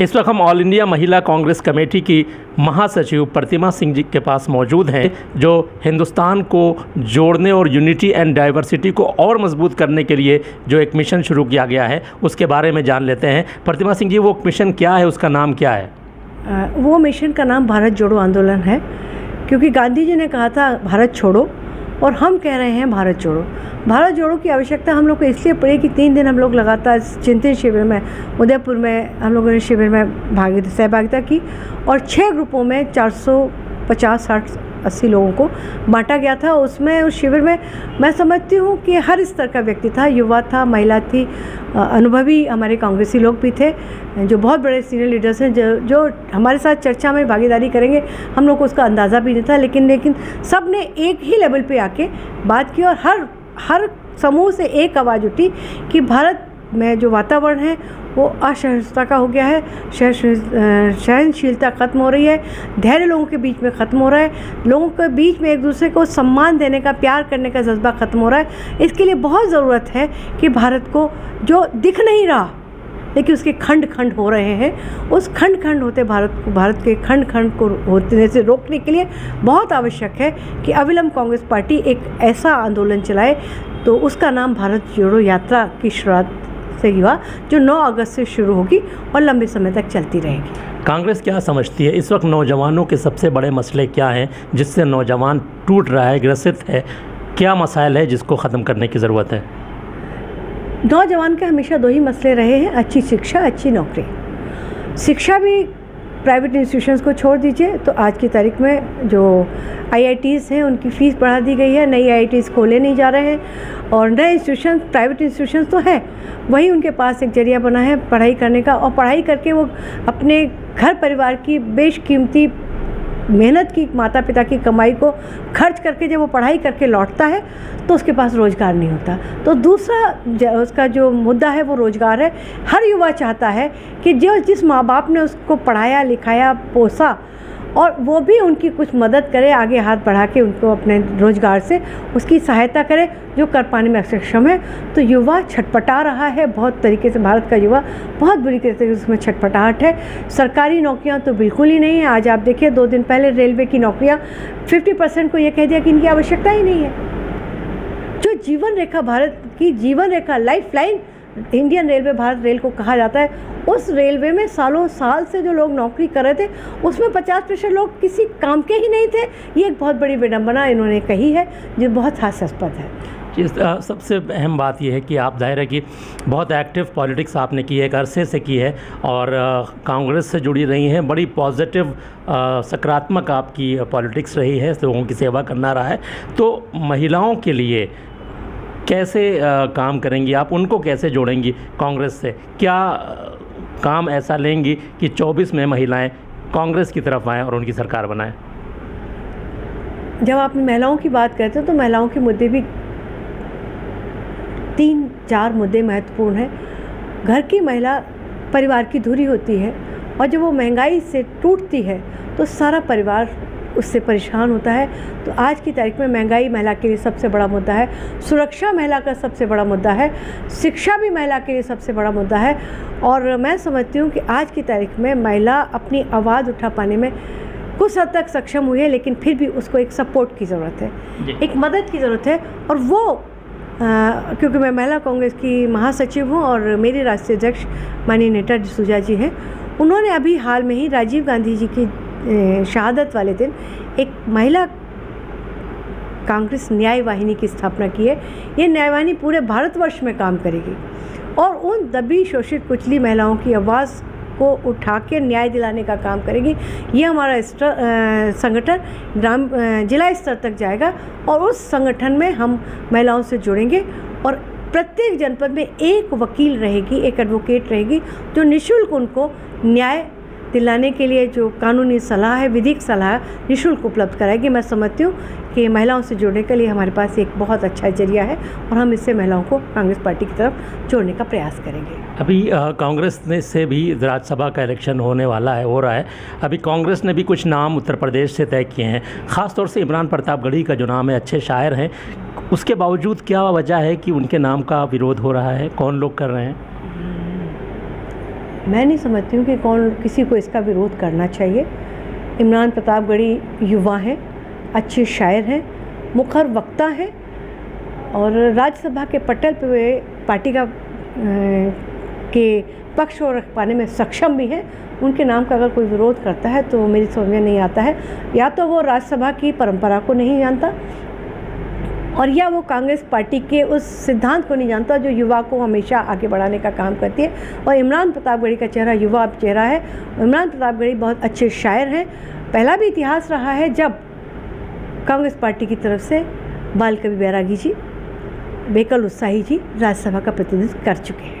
इस वक्त हम ऑल इंडिया महिला कांग्रेस कमेटी की महासचिव प्रतिमा सिंह जी के पास मौजूद हैं, जो हिंदुस्तान को जोड़ने और यूनिटी एंड डाइवर्सिटी को और मजबूत करने के लिए जो एक मिशन शुरू किया गया है उसके बारे में जान लेते हैं। प्रतिमा सिंह जी, वो मिशन क्या है, उसका नाम क्या है? वो मिशन का नाम भारत जोड़ो आंदोलन है, क्योंकि गांधी जी ने कहा था भारत छोड़ो और हम कह रहे हैं भारत जोड़ो। भारत जोड़ो की आवश्यकता हम लोग को इसलिए पड़ी कि 3 दिन हम लोग लगातार चिंतन शिविर में उदयपुर में हम लोगों ने शिविर में सहभागिता की और 6 ग्रुपों में 450, 60, 80 लोगों को बांटा गया था। उसमें उस शिविर में मैं समझती हूँ कि हर स्तर का व्यक्ति था, युवा था, महिला थी, अनुभवी हमारे कांग्रेसी लोग भी थे, जो बहुत बड़े सीनियर लीडर्स हैं जो हमारे साथ चर्चा में भागीदारी करेंगे। हम लोग को उसका अंदाज़ा भी नहीं था, लेकिन सब ने एक ही लेवल पे आके बात की और हर समूह से एक आवाज़ उठी कि भारत में जो वातावरण है वो असहिष्णुता का हो गया है, सहनशीलता ख़त्म हो रही है, धैर्य लोगों के बीच में ख़त्म हो रहा है, लोगों के बीच में एक दूसरे को सम्मान देने का, प्यार करने का जज्बा ख़त्म हो रहा है। इसके लिए बहुत ज़रूरत है कि भारत को जो दिख नहीं रहा लेकिन उसके खंड खंड हो रहे हैं, उस खंड होते भारत के खंड को होने से रोकने के लिए बहुत आवश्यक है कि अविलंब कांग्रेस पार्टी एक ऐसा आंदोलन चलाए। तो उसका नाम भारत जोड़ो यात्रा की शुरुआत से हुआ, जो 9 अगस्त से शुरू होगी और लंबे समय तक चलती रहेगी। कांग्रेस क्या समझती है इस वक्त नौजवानों के सबसे बड़े मसले क्या हैं जिससे नौजवान टूट रहा है, ग्रसित है? क्या मसाइल है जिसको ख़त्म करने की ज़रूरत है? नौजवान के हमेशा 2 ही मसले रहे हैं, अच्छी शिक्षा, अच्छी नौकरी। शिक्षा भी प्राइवेट इंस्टीट्यूशंस को छोड़ दीजिए तो आज की तारीख में जो IITs हैं उनकी फ़ीस बढ़ा दी गई है, नई IITs खोले नहीं जा रहे हैं और नए इंस्टीट्यूशन, प्राइवेट इंस्टीट्यूशंस तो हैं, वही उनके पास एक जरिया बना है पढ़ाई करने का और पढ़ाई करके वो अपने घर परिवार की बेशकीमती मेहनत की, माता पिता की कमाई को खर्च करके जब वो पढ़ाई करके लौटता है तो उसके पास रोज़गार नहीं होता। तो दूसरा उसका जो मुद्दा है वो रोज़गार है। हर युवा चाहता है कि जिस माँ बाप ने उसको पढ़ाया, लिखाया, पोसा और वो भी उनकी कुछ मदद करे, आगे हाथ बढ़ा के उनको अपने रोज़गार से उसकी सहायता करे, जो कर पाने में सक्षम है। तो युवा छटपटा रहा है बहुत तरीके से, भारत का युवा बहुत बुरी तरीके से उसमें छटपटाहट है। सरकारी नौकरियां तो बिल्कुल ही नहीं है। आज आप देखिए 2 दिन पहले रेलवे की नौकरियां 50% को ये कह दिया कि इनकी आवश्यकता ही नहीं है। जो जीवन रेखा, भारत की जीवन रेखा, life line Indian railway, Bharat rail को कहा जाता है, उस रेलवे में सालों साल से जो लोग नौकरी कर रहे थे उसमें 50% लोग किसी काम के ही नहीं थे। ये एक बहुत बड़ी विडंबना इन्होंने कही है जो बहुत हास्यास्पद है। सबसे अहम बात यह है कि आप जाहिर है कि बहुत एक्टिव पॉलिटिक्स आपने की है, एक अरसे से की है और कांग्रेस से जुड़ी रही हैं, बड़ी पॉजिटिव सकारात्मक आपकी पॉलिटिक्स रही है, लोगों की सेवा करना रहा है। तो महिलाओं के लिए कैसे काम करेंगी आप, उनको कैसे जोड़ेंगी कांग्रेस से? क्या काम ऐसा लेंगी कि 24 में महिलाएं कांग्रेस की तरफ आएँ और उनकी सरकार बनाएं? जब आप महिलाओं की बात करते हैं तो महिलाओं के मुद्दे भी 3-4 मुद्दे महत्वपूर्ण हैं। घर की महिला परिवार की धुरी होती है और जब वो महंगाई से टूटती है तो सारा परिवार उससे परेशान होता है। तो आज की तारीख में महंगाई महिला के लिए सबसे बड़ा मुद्दा है, सुरक्षा महिला का सबसे बड़ा मुद्दा है, शिक्षा भी महिला के लिए सबसे बड़ा मुद्दा है। और मैं समझती हूँ कि आज की तारीख में महिला अपनी आवाज़ उठा पाने में कुछ हद तक सक्षम हुई है, लेकिन फिर भी उसको एक सपोर्ट की ज़रूरत है, एक मदद की ज़रूरत है। और वो क्योंकि मैं महिला कांग्रेस की महासचिव हूँ और मेरी राष्ट्रीय अध्यक्ष माननीय नेता डिसूजा जी हैं, उन्होंने अभी हाल में ही राजीव गांधी जी की शहादत वाले दिन एक महिला कांग्रेस न्याय वाहिनी की स्थापना की है। ये न्याय वाहिनी पूरे भारतवर्ष में काम करेगी और उन दबी, शोषित, कुचली महिलाओं की आवाज़ को उठा के न्याय दिलाने का काम करेगी। ये हमारा संगठन जिला स्तर तक जाएगा और उस संगठन में हम महिलाओं से जुड़ेंगे और प्रत्येक जनपद में एक वकील रहेगी, एक एडवोकेट रहेगी, जो निःशुल्क उनको न्याय दिलाने के लिए जो कानूनी सलाह है, विधिक सलाह निःशुल्क उपलब्ध कराएगी। मैं समझती हूँ कि महिलाओं से जुड़ने के लिए हमारे पास एक बहुत अच्छा जरिया है और हम इससे महिलाओं को कांग्रेस पार्टी की तरफ जोड़ने का प्रयास करेंगे। अभी कांग्रेस ने से भी राज्यसभा का इलेक्शन होने वाला है, हो रहा है। अभी कांग्रेस ने भी कुछ नाम उत्तर प्रदेश से तय किए हैं, ख़ासतौर से इमरान प्रतापगढ़ी का जो नाम है, अच्छे शायर हैं। उसके बावजूद क्या वजह है कि उनके नाम का विरोध हो रहा है? कौन लोग कर रहे हैं? मैं नहीं समझती हूँ कि कौन किसी को इसका विरोध करना चाहिए। इमरान प्रतापगढ़ी युवा हैं, अच्छे शायर हैं, मुखर वक्ता हैं और राज्यसभा के पटल पे वे पार्टी का के पक्ष को रख पाने में सक्षम भी हैं। उनके नाम का अगर कोई विरोध करता है तो मेरी समझ में नहीं आता है, या तो वो राज्यसभा की परंपरा को नहीं जानता और या वो कांग्रेस पार्टी के उस सिद्धांत को नहीं जानता जो युवा को हमेशा आगे बढ़ाने का काम करती है। और इमरान प्रतापगढ़ी का चेहरा युवा चेहरा है। इमरान प्रतापगढ़ी बहुत अच्छे शायर हैं। पहला भी इतिहास रहा है जब कांग्रेस पार्टी की तरफ से बाल कवि बैरागी जी, बेकल उत्साही जी राज्यसभा का प्रतिनिधित्व कर चुके हैं।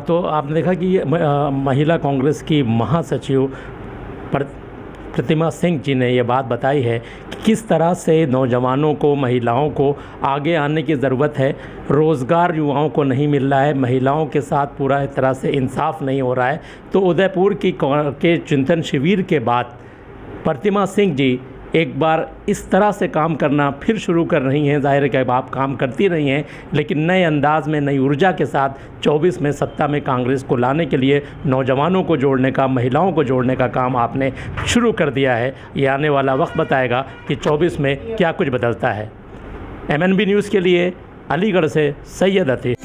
तो आपने देखा कि महिला कांग्रेस की महासचिव प्रतिमा सिंह जी ने ये बात बताई है कि किस तरह से नौजवानों को, महिलाओं को आगे आने की ज़रूरत है। रोज़गार युवाओं को नहीं मिल रहा है, महिलाओं के साथ पूरा तरह से इंसाफ नहीं हो रहा है। तो उदयपुर के चिंतन शिविर के बाद प्रतिमा सिंह जी एक बार इस तरह से काम करना फिर शुरू कर रही हैं। ज़ाहिर है कि आप काम करती रही हैं, लेकिन नए अंदाज में, नई ऊर्जा के साथ 24 में सत्ता में कांग्रेस को लाने के लिए नौजवानों को जोड़ने का, महिलाओं को जोड़ने का काम आपने शुरू कर दिया है। ये आने वाला वक्त बताएगा कि 24 में क्या कुछ बदलता है। MNB न्यूज़ के लिए अलीगढ़ से सैयद अतीफ़।